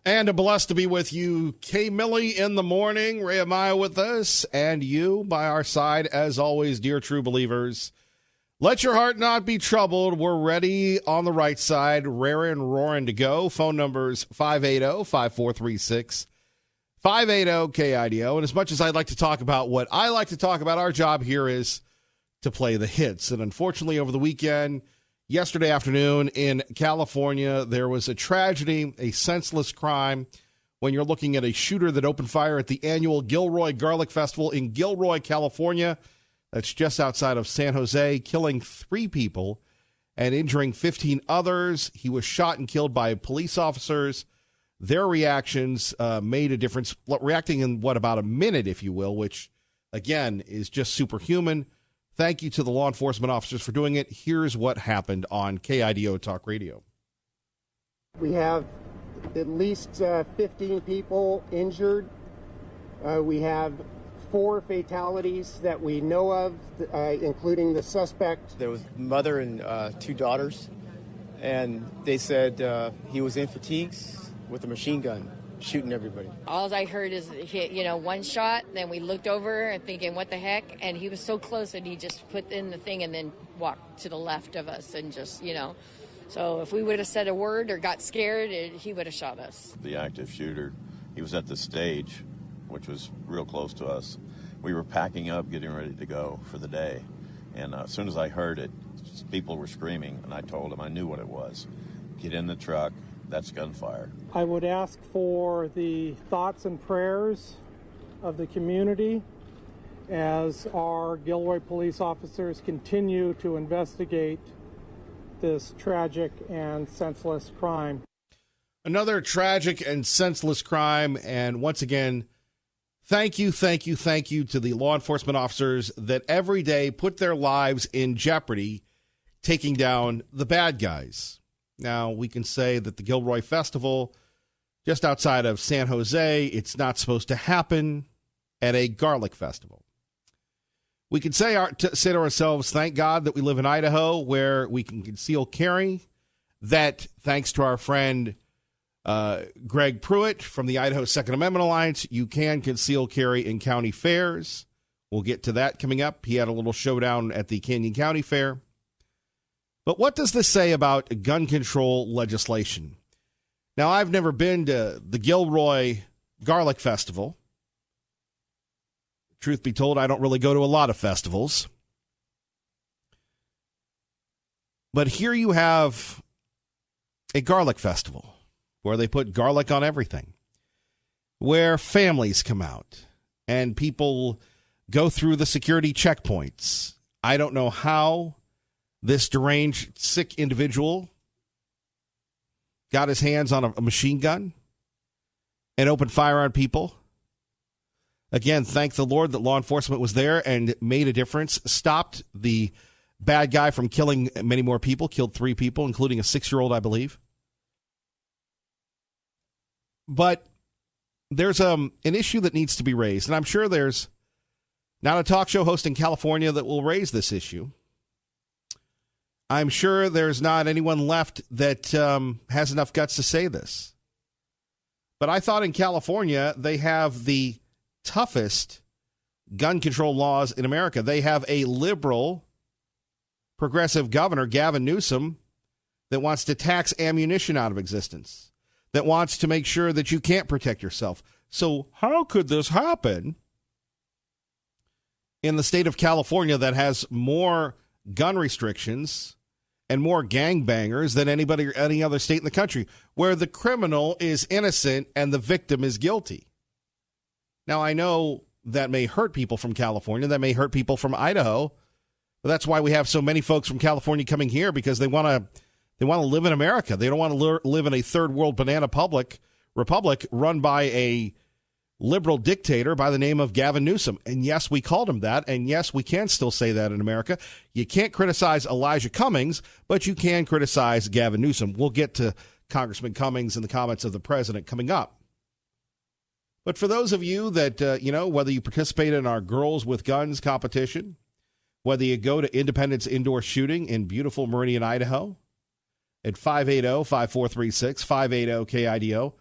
And blessed to be with you, Kay Millie in the morning, Ray Amaya with us, and you by our side, as always, dear true believers. Let your heart not be troubled. We're ready on the right side, raring and roaring to go. Phone numbers 580-5436, 580-KIDO. And as much as I'd like to talk about what I like to talk about, our job here is to play the hits. And unfortunately, over the weekend, yesterday afternoon in California, there was a tragedy, a senseless crime, when you're looking at a shooter that opened fire at the annual Gilroy Garlic Festival in Gilroy, California. That's just outside of San Jose, killing 3 people and injuring 15 others. He was shot and killed by police officers. Their reactions made a difference, reacting in, about a minute, if you will, which, again, is just superhuman. Thank you to the law enforcement officers for doing it. Here's what happened on KIDO Talk Radio. We have at least 15 people injured. We have 4 fatalities that we know of, including the suspect. There was mother and 2 daughters, and they said he was in fatigues with a machine gun, shooting everybody. All I heard is, one shot. Then we looked over and thinking, what the heck? And he was so close that he just put in the thing and then walked to the left of us and just, So if we would have said a word or got scared, he would have shot us. The active shooter, he was at the stage, which was real close to us. We were packing up, getting ready to go for the day. And as soon as I heard it, people were screaming, and I told them I knew what it was. Get in the truck. That's gunfire. I would ask for the thoughts and prayers of the community as our Gilroy police officers continue to investigate this tragic and senseless crime. Another tragic and senseless crime, and once again, thank you to the law enforcement officers that every day put their lives in jeopardy taking down the bad guys. Now, we can say that the Gilroy Festival, just outside of San Jose, it's not supposed to happen at a garlic festival. We can say to ourselves, thank God that we live in Idaho, where we can conceal carry. That, thanks to our friend Greg Pruitt from the Idaho Second Amendment Alliance, you can conceal carry in county fairs. We'll get to that coming up. He had a little showdown at the Canyon County Fair. But what does this say about gun control legislation? Now, I've never been to the Gilroy Garlic Festival. Truth be told, I don't really go to a lot of festivals. But here you have a garlic festival where they put garlic on everything, where families come out and people go through the security checkpoints. I don't know how this deranged, sick individual got his hands on a machine gun and opened fire on people. Again, thank the Lord that law enforcement was there and made a difference, stopped the bad guy from killing many more people, killed 3 people, including a 6-year-old, I believe. But there's an issue that needs to be raised, and I'm sure there's not a talk show host in California that will raise this issue. I'm sure there's not anyone left that has enough guts to say this. But I thought in California, they have the toughest gun control laws in America. They have a liberal, progressive governor, Gavin Newsom, that wants to tax ammunition out of existence, that wants to make sure that you can't protect yourself. So how could this happen in the state of California that has more gun restrictions and more gangbangers than anybody or any other state in the country, where the criminal is innocent and the victim is guilty? Now, I know that may hurt people from California, that may hurt people from Idaho, but that's why we have so many folks from California coming here, because they want to live in America. They don't want to live in a third world banana republic run by a liberal dictator by the name of Gavin Newsom. And yes, we called him that. And yes, we can still say that in America. You can't criticize Elijah Cummings, but you can criticize Gavin Newsom. We'll get to Congressman Cummings and the comments of the president coming up. But for those of you that, whether you participate in our Girls with Guns competition, whether you go to Independence Indoor Shooting in beautiful Meridian, Idaho, at 580-5436, 580-KIDO,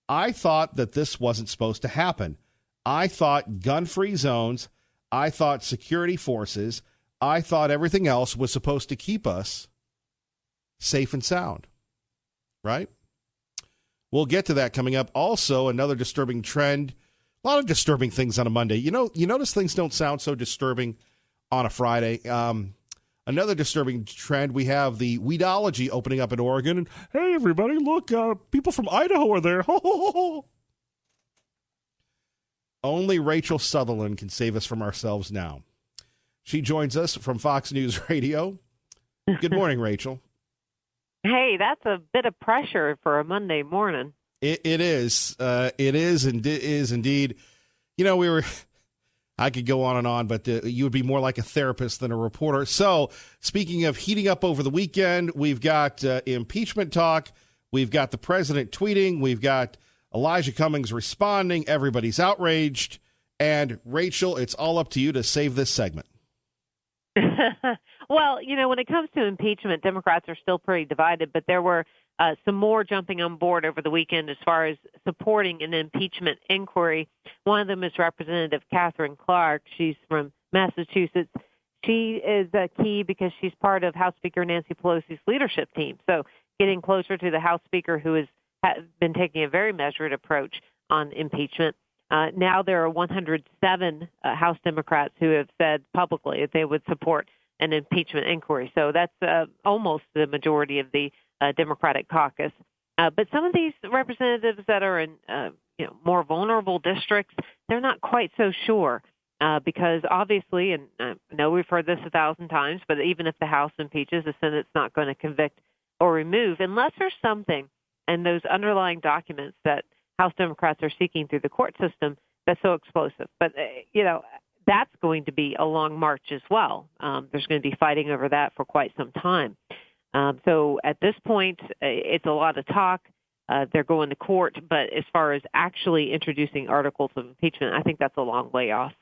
I thought that this wasn't supposed to happen. I thought gun-free zones, I thought security forces, I thought everything else was supposed to keep us safe and sound, right? We'll get to that coming up. Also, another disturbing trend, a lot of disturbing things on a Monday. You notice things don't sound so disturbing on a Friday. Another disturbing trend, we have the Weedology opening up in Oregon. And, hey, everybody, look, people from Idaho are there. Only Rachel Sutherland can save us from ourselves now. She joins us from Fox News Radio. Good morning, Rachel. Hey, that's a bit of pressure for a Monday morning. It is. It is indeed. I could go on and on, but you would be more like a therapist than a reporter. So, speaking of heating up over the weekend, we've got impeachment talk. We've got the president tweeting. We've got Elijah Cummings responding. Everybody's outraged. And, Rachel, it's all up to you to save this segment. Well, when it comes to impeachment, Democrats are still pretty divided, but there were some more jumping on board over the weekend as far as supporting an impeachment inquiry. One of them is Representative Catherine Clark. She's from Massachusetts. She is key because she's part of House Speaker Nancy Pelosi's leadership team. So getting closer to the House Speaker, who has been taking a very measured approach on impeachment. Now there are 107 House Democrats who have said publicly that they would support an impeachment inquiry. So that's almost the majority of the Democratic caucus. But some of these representatives that are in more vulnerable districts, they're not quite so sure because obviously, and I know we've heard this 1,000 times, but even if the House impeaches, the Senate's not going to convict or remove unless there's something in those underlying documents that House Democrats are seeking through the court system that's so explosive. But, that's going to be a long march as well. There's going to be fighting over that for quite some time. So at this point, it's a lot of talk. They're going to court. But as far as actually introducing articles of impeachment, I think that's a long way off.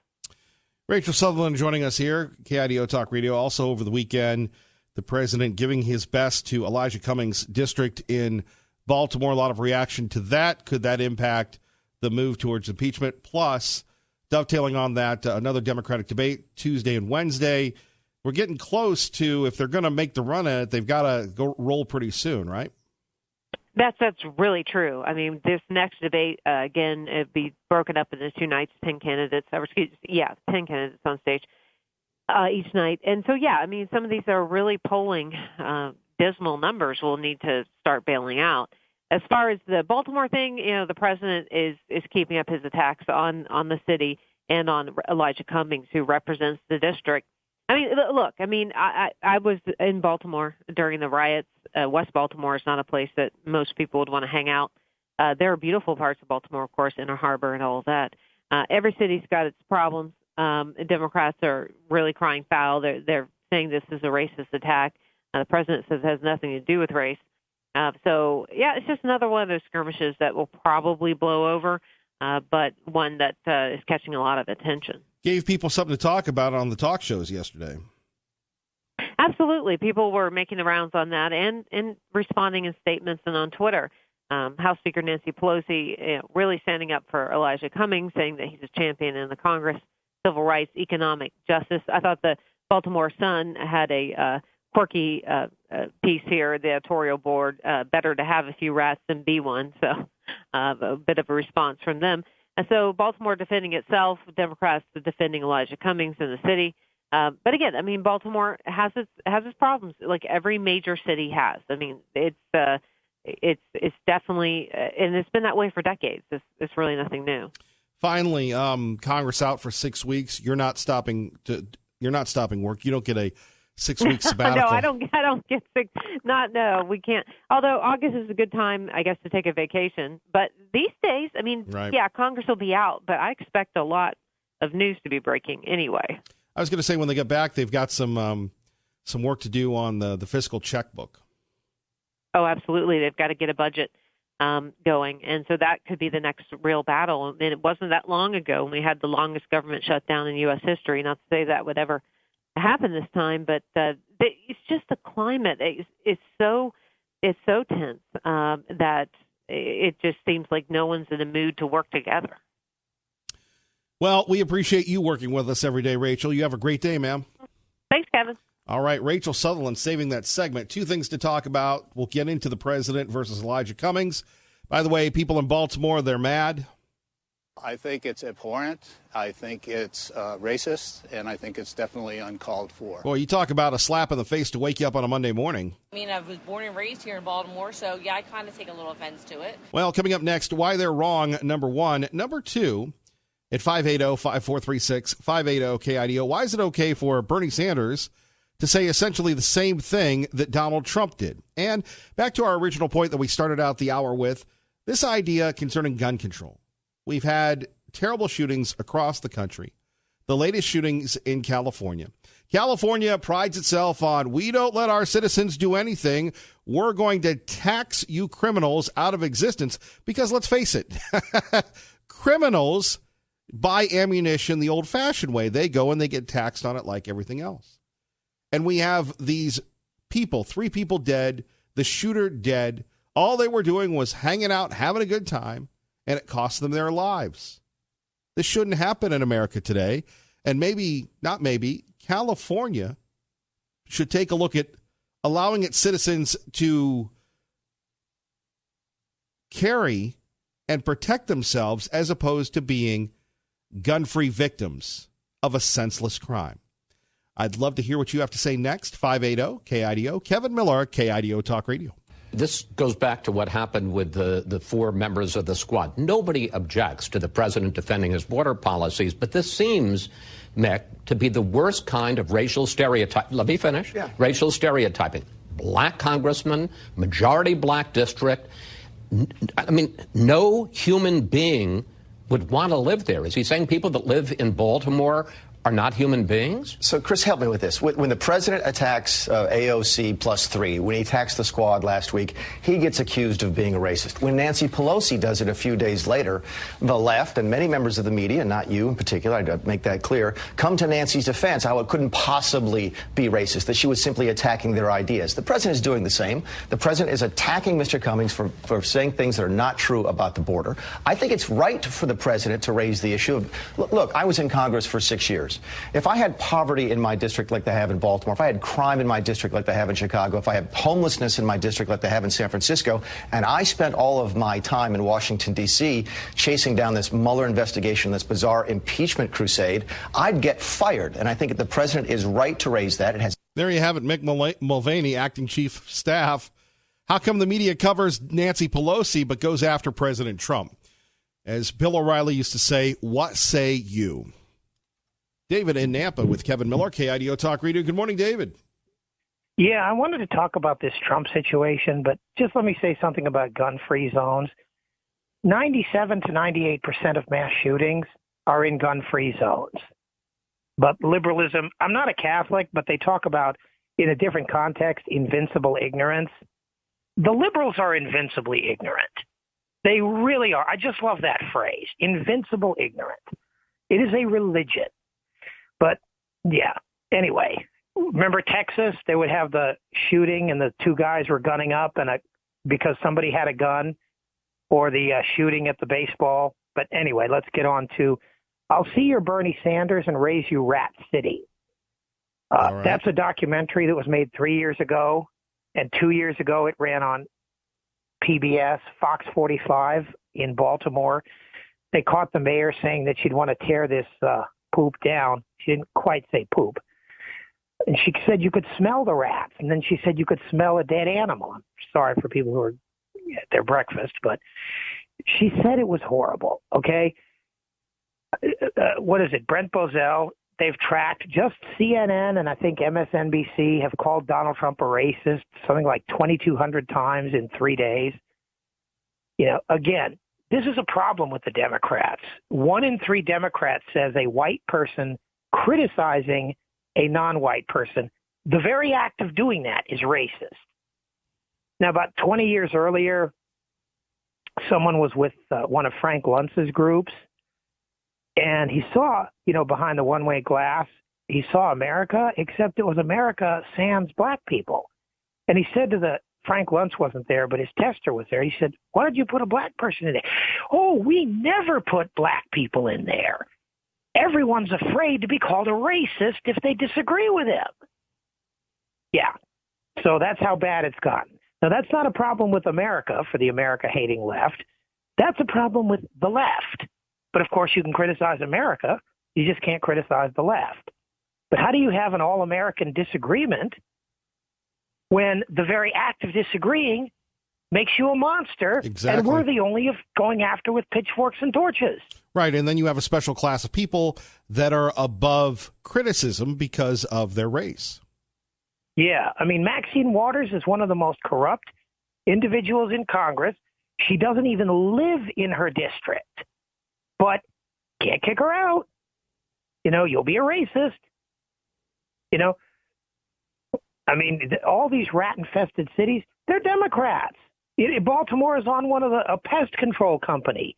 Rachel Sutherland joining us here, KIDO Talk Radio. Also over the weekend, the president giving his best to Elijah Cummings' district in Baltimore. A lot of reaction to that. Could that impact the move towards impeachment? Plus, dovetailing on that, another Democratic debate Tuesday and Wednesday. We're getting close to, if they're going to make the run at it, they've got to go roll pretty soon, right? That's really true. I mean, this next debate, again, it'd be broken up into 2 nights, 10 candidates, 10 candidates on stage each night. And so, some of these are really polling dismal numbers. We'll need to start bailing out. As far as the Baltimore thing, the president is keeping up his attacks on the city and on Elijah Cummings, who represents the district. I mean, look, I was in Baltimore during the riots. West Baltimore is not a place that most people would want to hang out. There are beautiful parts of Baltimore, of course, Inner Harbor and all of that. Every city's got its problems. Democrats are really crying foul. They're saying this is a racist attack. The president says it has nothing to do with race. It's just another one of those skirmishes that will probably blow over, but one that is catching a lot of attention. Gave people something to talk about on the talk shows yesterday. Absolutely. People were making the rounds on that and responding in statements and on Twitter. House Speaker Nancy Pelosi really standing up for Elijah Cummings, saying that he's a champion in the Congress, civil rights, economic justice. I thought the Baltimore Sun had a quirky piece here, the editorial board, better to have a few rats than be one. So a bit of a response from them. And so Baltimore defending itself, Democrats defending Elijah Cummings in the city. But again, Baltimore has its problems, like every major city has. It's definitely, and it's been that way for decades. It's really nothing new. Finally, Congress out for 6 weeks. You're not stopping work. You don't get a 6 week sabbatical. No, I don't get sick. No, we can't. Although August is a good time, I guess, to take a vacation. But these days, right. Yeah, Congress will be out, but I expect a lot of news to be breaking anyway. I was going to say when they get back, they've got some work to do on the fiscal checkbook. Oh, absolutely. They've got to get a budget going. And so that could be the next real battle. And it wasn't that long ago when we had the longest government shutdown in U.S. history. Not to say that would ever happen this time, but it's just the climate. It's so tense that it just seems like no one's in the mood to work together. Well, we appreciate you working with us every day, Rachel. You have a great day, ma'am. Thanks, Kevin. All right, Rachel Sutherland saving that segment. Two things to talk about. We'll get into the president versus Elijah Cummings. By the way, people in Baltimore, they're mad. I think it's abhorrent. I think it's racist, and I think it's definitely uncalled for. Well, you talk about a slap in the face to wake you up on a Monday morning. I mean, I was born and raised here in Baltimore, so yeah, I kind of take a little offense to it. Well, coming up next, why they're wrong, number one. Number two, at 580-5436, 580-KIDO, why is it okay for Bernie Sanders to say essentially the same thing that Donald Trump did? And back to our original point that we started out the hour with, this idea concerning gun control. We've had terrible shootings across the country. The latest shootings in California. California prides itself on, we don't let our citizens do anything. We're going to tax you criminals out of existence because, let's face it, criminals buy ammunition the old-fashioned way. They go and they get taxed on it like everything else. And we have these people, 3 people dead, the shooter dead. All they were doing was hanging out, having a good time, and it cost them their lives. This shouldn't happen in America today. And maybe, not maybe, California should take a look at allowing its citizens to carry and protect themselves as opposed to being gun-free victims of a senseless crime. I'd love to hear what you have to say next. 580-KIDO. Kevin Miller, KIDO Talk Radio. This goes back to what happened with the 4 members of the squad. Nobody objects to the president defending his border policies, but this seems, Mick, to be the worst kind of racial stereotype. Let me finish. Yeah. Racial stereotyping. Black congressman, majority black district. I mean, no human being would want to live there. Is he saying people that live in Baltimore are not human beings? So, Chris, help me with this. When the president attacks AOC +3, when he attacks the squad last week, he gets accused of being a racist. When Nancy Pelosi does it a few days later, the left and many members of the media, not you in particular, I'd make that clear, come to Nancy's defense, how it couldn't possibly be racist, that she was simply attacking their ideas. The president is doing the same. The president is attacking Mr. Cummings for saying things that are not true about the border. I think it's right for the president to raise the issue of, look, I was in Congress for 6 years. If I had poverty in my district like they have in Baltimore, if I had crime in my district like they have in Chicago, if I had homelessness in my district like they have in San Francisco, and I spent all of my time in Washington, D.C. chasing down this Mueller investigation, this bizarre impeachment crusade, I'd get fired. And I think that the president is right to raise that. There you have it, Mick Mulvaney, acting chief of staff. How come the media covers Nancy Pelosi but goes after President Trump? As Bill O'Reilly used to say, what say you? David in Nampa with Kevin Miller, KIDO Talk Radio. Good morning, David. Yeah, I wanted to talk about this Trump situation, but just let me say something about gun-free zones. 97 to 98% of mass shootings are in gun-free zones. But liberalism, I'm not a Catholic, but they talk about, in a different context, invincible ignorance. The liberals are invincibly ignorant. They really are. I just love that phrase, invincible ignorant. It is a religion. But, yeah, anyway, remember Texas? They would have the shooting and the 2 guys were gunning up and because somebody had a gun, or the shooting at the baseball. But anyway, let's get on to, I'll see your Bernie Sanders and raise you Rat City. Right. That's a documentary that was made 3 years ago, and 2 years ago it ran on PBS, Fox 45 in Baltimore. They caught the mayor saying that she'd want to tear this poop down. She didn't quite say poop. And she said you could smell the rats. And then she said you could smell a dead animal. I'm sorry for people who are at their breakfast, but she said it was horrible, okay? What is it? Brent Bozell, they've tracked, just CNN and I think MSNBC have called Donald Trump a racist something like 2,200 times in 3 days. You know, again, this is a problem with the Democrats. 1 in 3 Democrats says a white person criticizing a non-white person, the very act of doing that is racist. Now, about 20 years earlier, someone was with one of Frank Luntz's groups, and he saw, behind the one-way glass, he saw America, except it was America sans black people. And he said to the Frank Luntz wasn't there, but his tester was there. He said, "Why did you put a black person in there?" "Oh, we never put black people in there. Everyone's afraid to be called a racist if they disagree with him." Yeah. So that's how bad it's gotten. Now, that's not a problem with America, for the America-hating left. That's a problem with the left. But, of course, you can criticize America. You just can't criticize the left. But how do you have an all-American disagreement when the very act of disagreeing makes you a monster and worthy only of going after with pitchforks and torches? Right, and then you have a special class of people that are above criticism because of their race. Yeah, I mean, Maxine Waters is one of the most corrupt individuals in Congress. She doesn't even live in her district, but can't kick her out. You know, you'll be a racist. You know, I mean, all these rat-infested cities, they're Democrats. Baltimore is on a pest control company.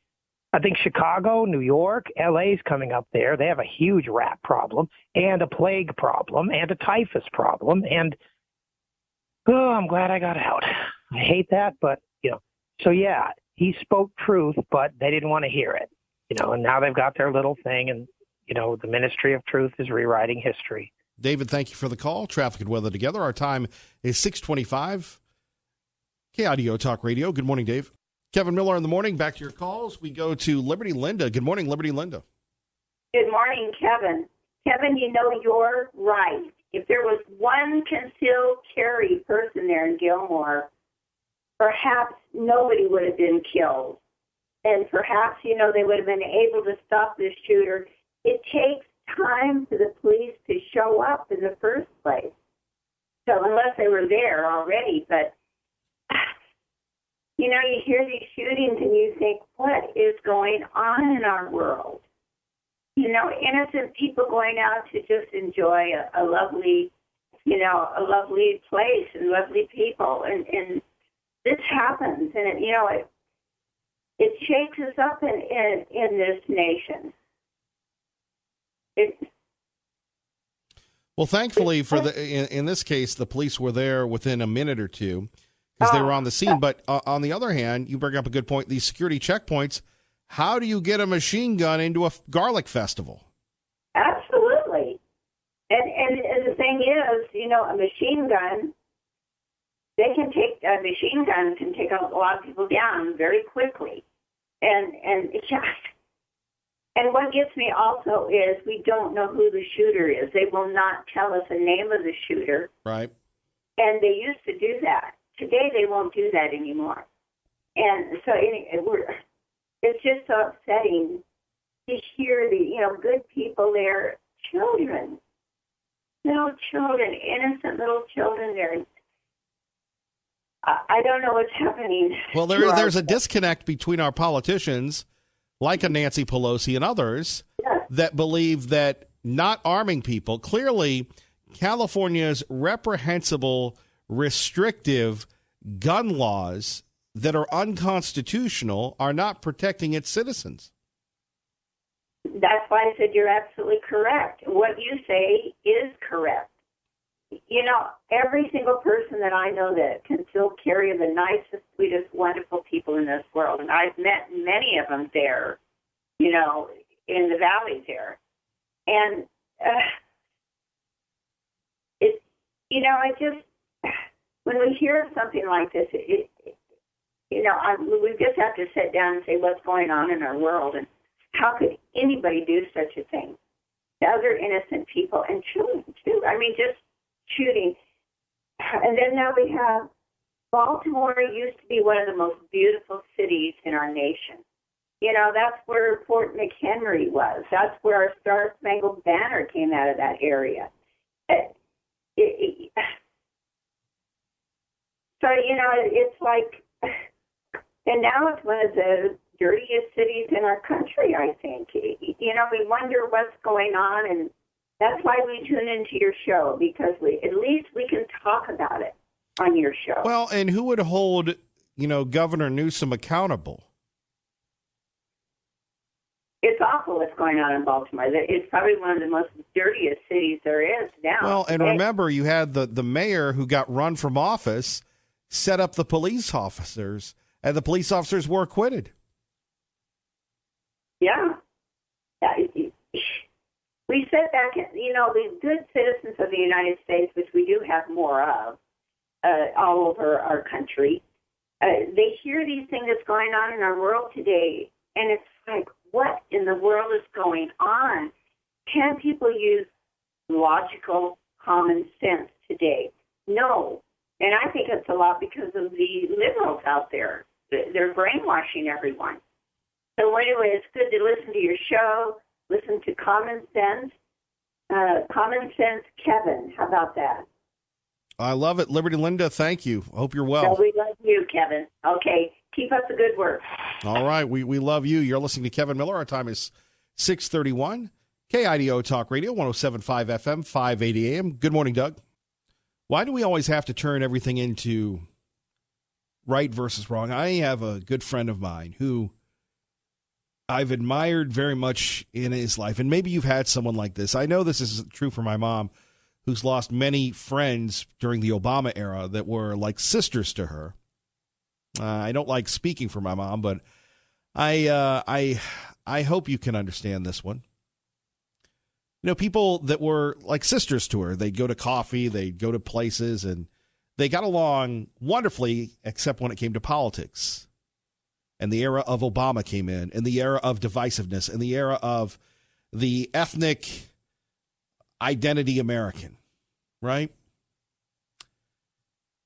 I think Chicago, New York, L.A. is coming up there. They have a huge rat problem and a plague problem and a typhus problem. And, oh, I'm glad I got out. I hate that, but, you know. So, yeah, he spoke truth, but they didn't want to hear it. You know, and now they've got their little thing, and, you know, the Ministry of Truth is rewriting history. David, thank you for the call. Traffic and weather together. Our time is 6:25. KIDO Talk Radio. Good morning, Dave. Kevin Miller in the morning. Back to your calls. We go to Liberty Linda. Good morning, Liberty Linda. Good morning, Kevin. Kevin, you know, you're right. If there was one concealed carry person there in Gilmore, perhaps nobody would have been killed. And perhaps, you know, they would have been able to stop this shooter. It takes time for the police to show up in the first place. So unless they were there already, but you know, you hear these shootings and you think, what is going on in our world? You know, innocent people going out to just enjoy a lovely, you know, a lovely place and lovely people. And this happens, and, it, you know, it shakes us up in this nation. Well, thankfully, in this case, the police were there within a minute or two because they were on the scene. But on the other hand, you bring up a good point. These security checkpoints, how do you get a machine gun into a garlic festival? Absolutely. And the thing is, you know, a machine gun, a machine gun can take a lot of people down very quickly. And what gets me also is we don't know who the shooter is. They will not tell us the name of the shooter. Right. And they used to do that. Today they won't do that anymore. And so it's just so upsetting to hear the, you know, good people there, children, innocent little children there. I don't know what's happening. Well, there's a disconnect between our politicians, like a Nancy Pelosi and others, that believe that not arming people, clearly California's reprehensible, restrictive gun laws that are unconstitutional are not protecting its citizens. That's why I said you're absolutely correct. What you say is correct. You know, every single person that I know that can still carry the nicest, sweetest, wonderful people in this world, and I've met many of them there, you know, in the valley there. And it's, you know, when we hear something like this, you know, we just have to sit down and say what's going on in our world and how could anybody do such a thing to other innocent people and children too. I mean, just shooting. And then now we have Baltimore used to be one of the most beautiful cities in our nation. You know, that's where Fort McHenry was. That's where our Star-Spangled Banner came out of that area. So, you know, it's like, and now it's one of the dirtiest cities in our country, I think. You know, we wonder what's going on, and that's why we tune into your show, because at least we can talk about it on your show. Well, and who would hold, you know, Governor Newsom accountable? It's awful what's going on in Baltimore. It's probably one of the most dirtiest cities there is now. Well, and remember, you had the mayor who got run from office set up the police officers, and the police officers were acquitted. Yeah. We said back, the good citizens of the United States, which we do have more of all over our country, they hear these things that's going on in our world today, and it's like, what in the world is going on? Can people use logical common sense today? No. And I think it's a lot because of the liberals out there. They're brainwashing everyone. So anyway, it's good to listen to your show, listen to Common Sense. Common Sense Kevin, how about that? I love it. Liberty Linda, thank you. I hope you're well. So we love you, Kevin. Okay, keep up the good work. All right, we love you. You're listening to Kevin Miller. Our time is 6:31. KIDO Talk Radio, 107.5 FM, 580 AM. Good morning, Doug. Why do we always have to turn everything into right versus wrong? I have a good friend of mine who I've admired very much in his life, and maybe you've had someone like this. I know this is true for my mom, who's lost many friends during the Obama era that were like sisters to her. I don't like speaking for my mom, but I hope you can understand this one. You know, people that were like sisters to her, they'd go to coffee, they'd go to places, and they got along wonderfully, except when it came to politics. And the era of Obama came in, and the era of divisiveness, and the era of the ethnic identity American, right?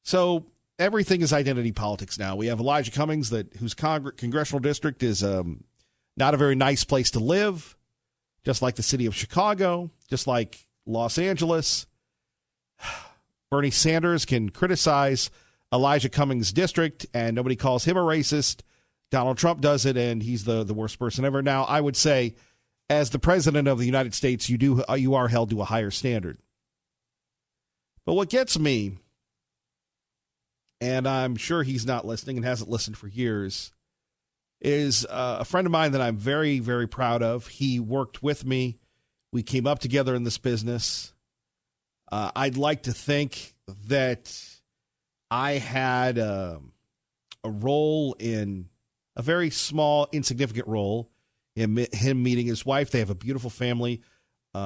So everything is identity politics now. We have Elijah Cummings, whose congressional district is not a very nice place to live, just like the city of Chicago, just like Los Angeles. Bernie Sanders can criticize Elijah Cummings' district, and nobody calls him a racist. Donald Trump does it, and he's the worst person ever. Now, I would say, as the president of the United States, you are held to a higher standard. But what gets me, and I'm sure he's not listening and hasn't listened for years, is a friend of mine that I'm very, very proud of. He worked with me. We came up together in this business. I'd like to think that I had a role in a very small, insignificant role in him meeting his wife. They have a beautiful family.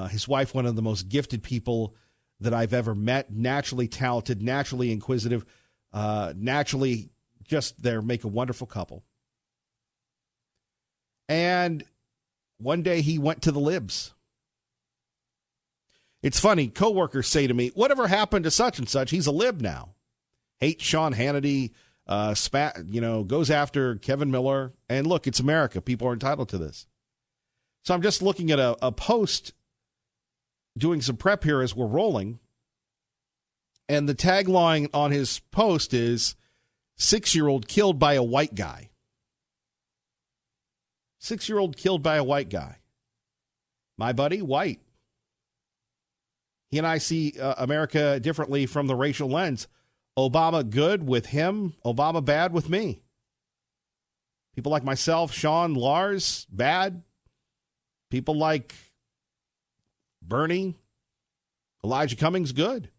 His wife, one of the most gifted people that I've ever met, naturally talented, naturally inquisitive, naturally just they make a wonderful couple. And one day he went to the libs. It's funny, coworkers say to me, whatever happened to such and such? He's a lib now. Hates Sean Hannity, goes after Kevin Miller. And look, it's America. People are entitled to this. So I'm just looking at a post, doing some prep here as we're rolling. And the tagline on his post is 6-year-old killed by a white guy. 6-year-old killed by a white guy. My buddy, white. He and I see America differently from the racial lens. Obama good with him, Obama bad with me. People like myself, Sean, Lars, bad. People like Bernie, Elijah Cummings, good.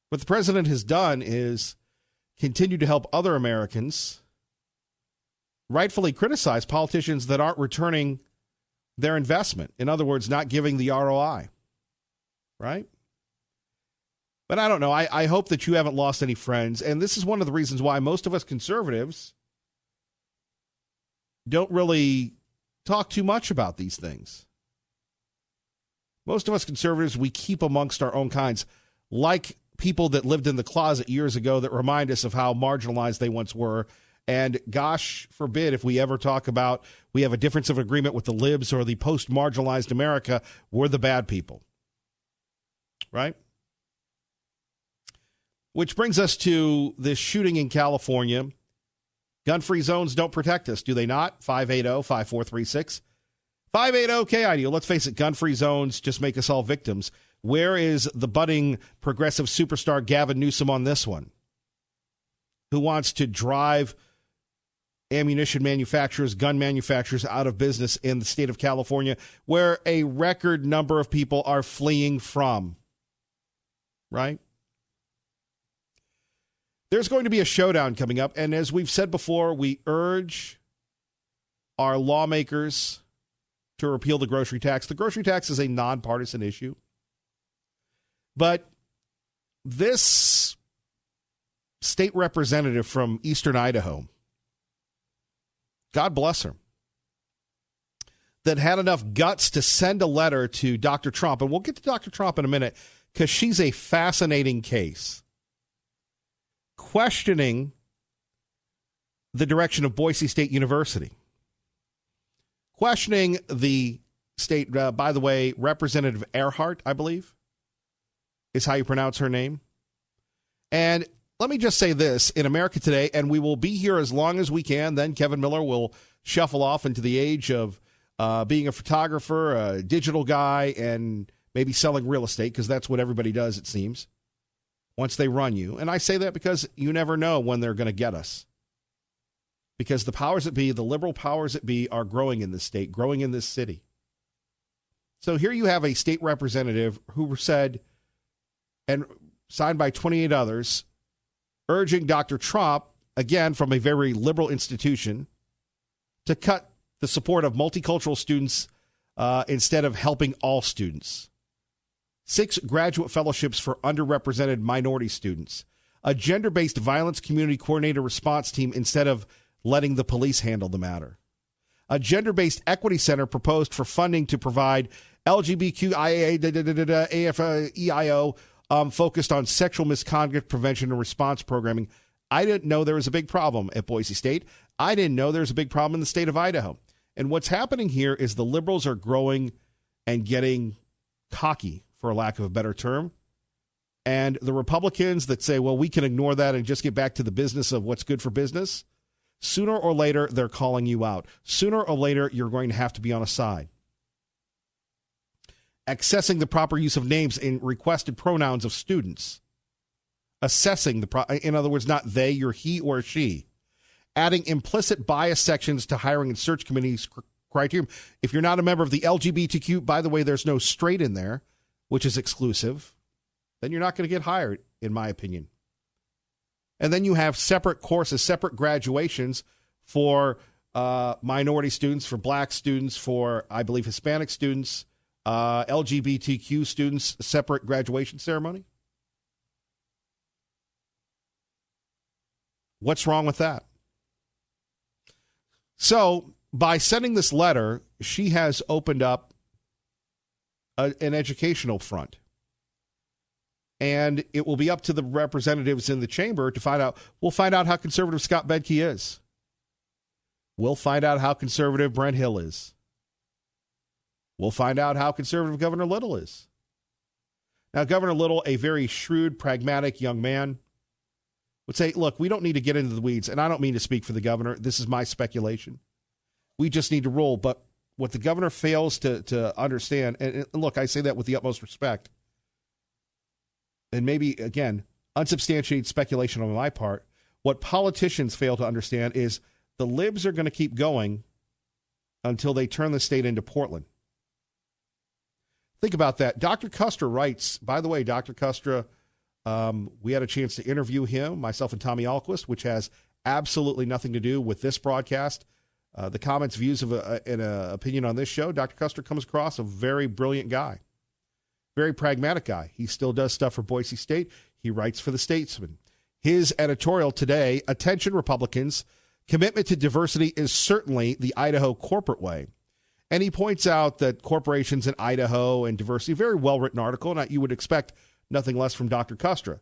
What the president has done is continue to help other Americans rightfully criticize politicians that aren't returning their investment. In other words, not giving the ROI. Right? But I don't know. I hope that you haven't lost any friends. And this is one of the reasons why most of us conservatives don't really talk too much about these things. Most of us conservatives, we keep amongst our own kinds, like people that lived in the closet years ago that remind us of how marginalized they once were. And gosh forbid if we ever talk about we have a difference of agreement with the libs or the post-marginalized America, we're the bad people. Right? Which brings us to this shooting in California. Gun-free zones don't protect us, do they not? 580-5436. 580-KIDO. Let's face it, gun-free zones just make us all victims. Where is the budding progressive superstar Gavin Newsom on this one? Who wants to drive ammunition manufacturers, gun manufacturers out of business in the state of California, where a record number of people are fleeing from? Right? There's going to be a showdown coming up, and as we've said before, we urge our lawmakers to repeal the grocery tax. The grocery tax is a nonpartisan issue, but this state representative from eastern Idaho, God bless her, that had enough guts to send a letter to Dr. Trump, and we'll get to Dr. Trump in a minute because she's a fascinating case, questioning the direction of Boise State University, questioning the state, by the way, Representative Earhart, I believe, is how you pronounce her name. And let me just say this, in America today, and we will be here as long as we can, then Kevin Miller will shuffle off into the age of being a photographer, a digital guy, and maybe selling real estate, because that's what everybody does, it seems, once they run you. And I say that because you never know when they're going to get us. Because the powers that be, the liberal powers that be, are growing in this state, growing in this city. So here you have a state representative who said, and signed by 28 others, urging Dr. Trump, again from a very liberal institution, to cut the support of multicultural students instead of helping all students. 6 graduate fellowships for underrepresented minority students. A gender-based violence community coordinator response team instead of letting the police handle the matter. A gender-based equity center proposed for funding to provide LGBTQIA AFEIO focused on sexual misconduct prevention and response programming. I didn't know there was a big problem at Boise State. I didn't know there was a big problem in the state of Idaho. And what's happening here is the liberals are growing and getting cocky, for lack of a better term. And the Republicans that say, well, we can ignore that and just get back to the business of what's good for business, sooner or later, they're calling you out. Sooner or later, you're going to have to be on a side. Accessing the proper use of names in requested pronouns of students. Assessing in other words, not they, you're he or she. Adding implicit bias sections to hiring and search committees criteria. If you're not a member of the LGBTQ, by the way, there's no straight in there, which is exclusive, then you're not going to get hired, in my opinion. And then you have separate courses, separate graduations for minority students, for black students, for, I believe, Hispanic students, LGBTQ students, separate graduation ceremony. What's wrong with that? So by sending this letter, she has opened up an educational front. And it will be up to the representatives in the chamber to find out. We'll find out how conservative Scott Bedke is. We'll find out how conservative Brent Hill is. We'll find out how conservative Governor Little is. Now, Governor Little, a very shrewd, pragmatic young man, would say, look, we don't need to get into the weeds. And I don't mean to speak for the governor. This is my speculation. We just need to roll. But what the governor fails to understand, and look, I say that with the utmost respect, and maybe, again, unsubstantiated speculation on my part, what politicians fail to understand is the libs are going to keep going until they turn the state into Portland. Think about that. Dr. Custer writes, by the way, Dr. Custer, we had a chance to interview him, myself and Tommy Ahlquist, which has absolutely nothing to do with this broadcast. The comments, views, and opinion on this show, Dr. Custer comes across a very brilliant guy. Very pragmatic guy. He still does stuff for Boise State. He writes for The Statesman. His editorial today, attention Republicans, commitment to diversity is certainly the Idaho corporate way. And he points out that corporations in Idaho and diversity, very well-written article, and you would expect nothing less from Dr. Custer.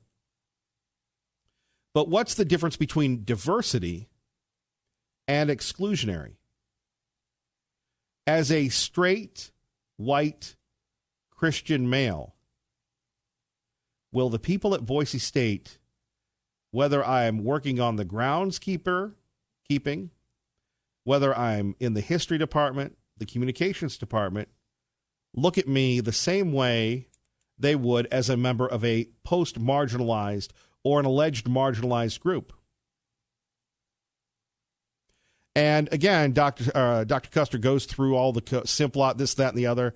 But what's the difference between diversity and exclusionary? As a straight, white, Christian male, will the people at Boise State, whether I'm working on the groundskeeping, whether I'm in the history department, the communications department, look at me the same way they would as a member of a post-marginalized or an alleged marginalized group? And again, Dr. Custer goes through all the Simplot, this, that, and the other.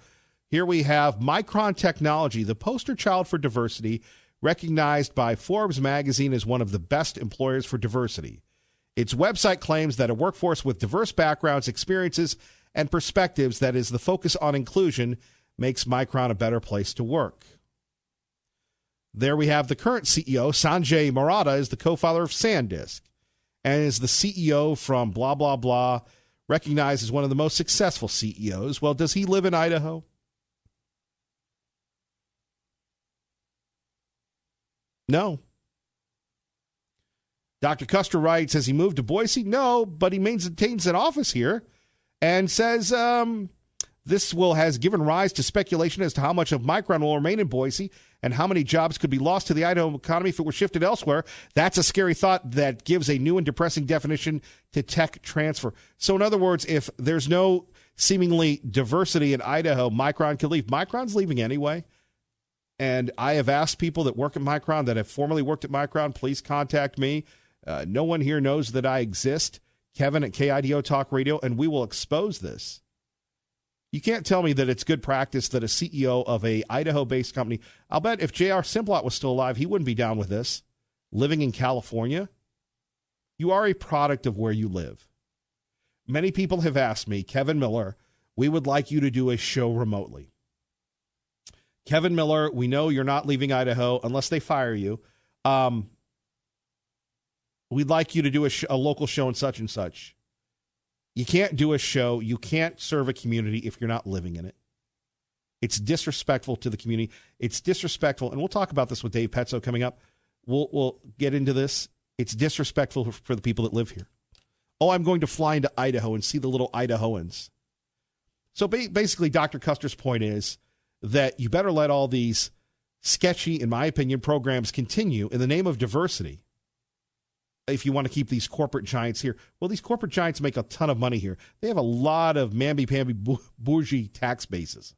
Here we have Micron Technology, the poster child for diversity, recognized by Forbes magazine as one of the best employers for diversity. Its website claims that a workforce with diverse backgrounds, experiences, and perspectives that is the focus on inclusion makes Micron a better place to work. There we have the current CEO, Sanjay Maratha, is the co-founder of SanDisk and is the CEO from blah, blah, blah, recognized as one of the most successful CEOs. Well, does he live in Idaho? No. Dr. Custer writes, has he moved to Boise? No, but he maintains an office here and says this has given rise to speculation as to how much of Micron will remain in Boise and how many jobs could be lost to the Idaho economy if it were shifted elsewhere. That's a scary thought that gives a new and depressing definition to tech transfer. So in other words, if there's no seemingly diversity in Idaho, Micron could leave. Micron's leaving anyway. And I have asked people that work at Micron, that have formerly worked at Micron, please contact me. No one here knows that I exist. Kevin at KIDO Talk Radio, and we will expose this. You can't tell me that it's good practice that a CEO of a Idaho-based company, I'll bet if J.R. Simplot was still alive, he wouldn't be down with this. Living in California, you are a product of where you live. Many people have asked me, Kevin Miller, we would like you to do a show remotely. Kevin Miller, we know you're not leaving Idaho unless they fire you. We'd like you to do a local show in such and such. You can't do a show. You can't serve a community if you're not living in it. It's disrespectful to the community. It's disrespectful, and we'll talk about this with Dave Petzo coming up. We'll get into this. It's disrespectful for the people that live here. Oh, I'm going to fly into Idaho and see the little Idahoans. So basically, Dr. Custer's point is that you better let all these sketchy, in my opinion, programs continue in the name of diversity if you want to keep these corporate giants here. Well, these corporate giants make a ton of money here. They have a lot of mamby-pamby bougie tax bases.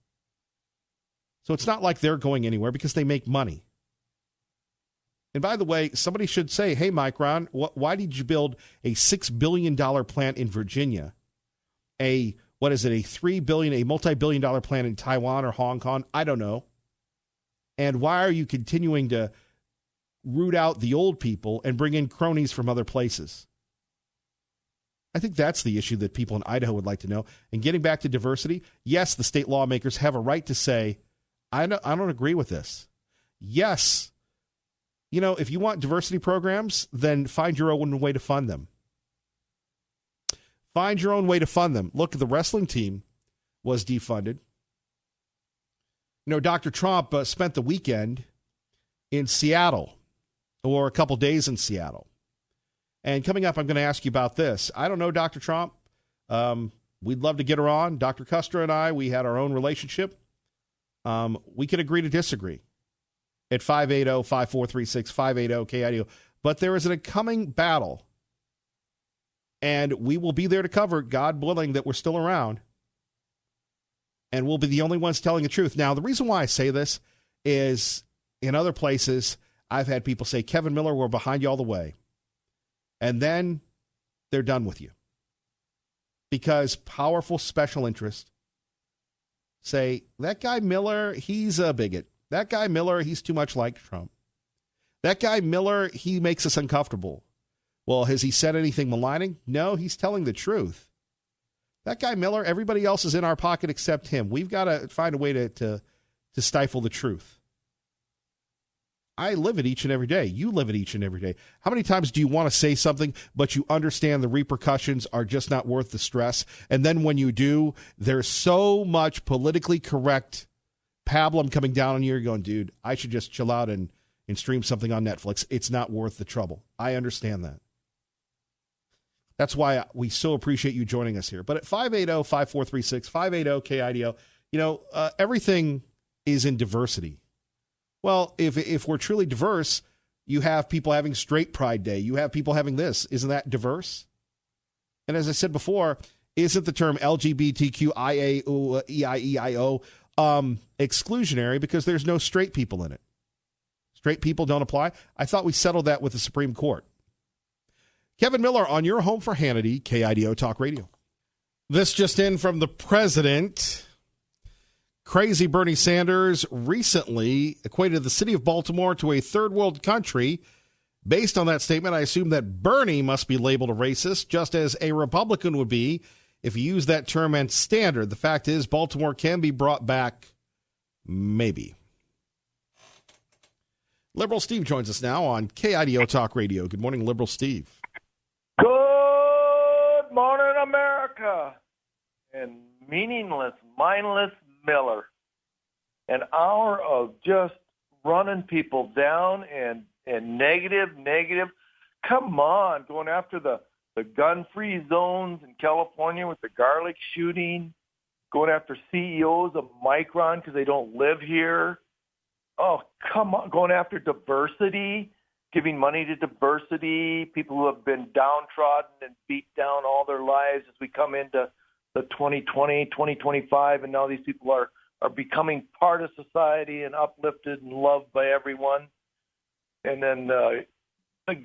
So it's not like they're going anywhere because they make money. And by the way, somebody should say, hey, Micron, why did you build a $6 billion plant in Virginia? A $3 billion, a multi-billion dollar plant in Taiwan or Hong Kong? I don't know. And why are you continuing to root out the old people and bring in cronies from other places? I think that's the issue that people in Idaho would like to know. And getting back to diversity, yes, the state lawmakers have a right to say, I don't agree with this. Yes, if you want diversity programs, then find your own way to fund them. Find your own way to fund them. Look, the wrestling team was defunded. Dr. Trump spent the weekend in Seattle, or a couple days in Seattle. And coming up, I'm going to ask you about this. I don't know Dr. Trump. We'd love to get her on. Dr. Custer and I, we had our own relationship. We could agree to disagree at 580-5436, 580-KIDO. But there is a coming battle, and we will be there to cover it, God willing that we're still around. And we'll be the only ones telling the truth. Now, the reason why I say this is in other places, I've had people say, Kevin Miller, we're behind you all the way. And then they're done with you. Because powerful special interests say, that guy Miller, he's a bigot. That guy Miller, he's too much like Trump. That guy Miller, he makes us uncomfortable. Well, has he said anything maligning? No, he's telling the truth. That guy Miller, everybody else is in our pocket except him. We've got to find a way to stifle the truth. I live it each and every day. You live it each and every day. How many times do you want to say something, but you understand the repercussions are just not worth the stress? And then when you do, there's so much politically correct pablum coming down on you. You're going, dude, I should just chill out and stream something on Netflix. It's not worth the trouble. I understand that. That's why we so appreciate you joining us here. But at 580-5436, 580-KIDO, everything is in diversity. Well, if we're truly diverse, you have people having Straight Pride Day. You have people having this. Isn't that diverse? And as I said before, isn't the term LGBTQIA exclusionary because there's no straight people in it? Straight people don't apply? I thought we settled that with the Supreme Court. Kevin Miller on your home for Hannity, KIDO Talk Radio. This just in from the president. Crazy Bernie Sanders recently equated the city of Baltimore to a third world country. Based on that statement, I assume that Bernie must be labeled a racist, just as a Republican would be if you use that term and standard. The fact is, Baltimore can be brought back, maybe. Liberal Steve joins us now on KIDO Talk Radio. Good morning, Liberal Steve. Good morning, America. And meaningless, mindless Miller. An hour of just running people down and negative. Come on, going after the gun-free zones in California with the garlic shooting, going after CEOs of Micron because they don't live here. Oh, come on, going after diversity, giving money to diversity, people who have been downtrodden and beat down all their lives as we come into the 2020, 2025, and now these people are becoming part of society and uplifted and loved by everyone. And then the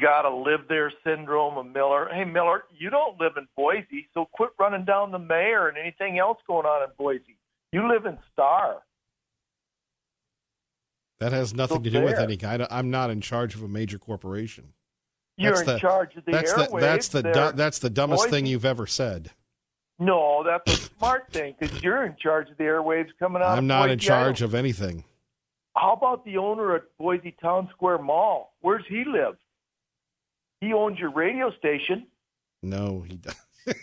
gotta live there syndrome of Miller. Hey, Miller, you don't live in Boise, so quit running down the mayor and anything else going on in Boise. You live in Star. That has nothing to do with any kind. I'm not in charge of a major corporation. You're in charge of the airwaves. That's the dumbest thing you've ever said. No, that's a smart thing because you're in charge of the airwaves coming out. I'm not in charge of anything. How about the owner at Boise Town Square Mall? Where's he live? He owns your radio station. No, he doesn't.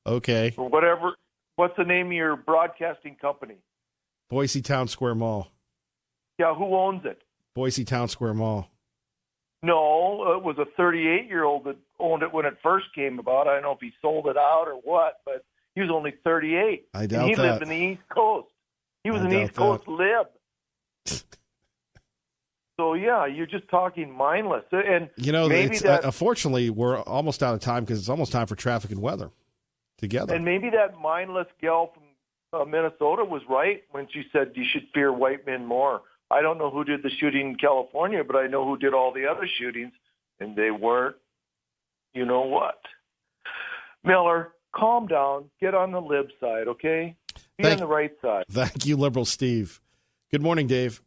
Okay. Or whatever. What's the name of your broadcasting company? Boise Town Square Mall. Yeah, who owns it? Boise Town Square Mall. No, it was a 38-year-old that owned it when it first came about. I don't know if he sold it out or what, but he was only 38. I doubt and he that. lived in the East Coast. He was an East Coast lib. So, yeah, you're just talking mindless. And maybe unfortunately, we're almost out of time because it's almost time for traffic and weather together. And maybe that mindless gal from Minnesota was right when she said you should fear white men more. I don't know who did the shooting in California, but I know who did all the other shootings, and they weren't, you know what. Miller, calm down. Get on the lib side, okay? Be on the right side. Thank you, Liberal Steve. Good morning, Dave.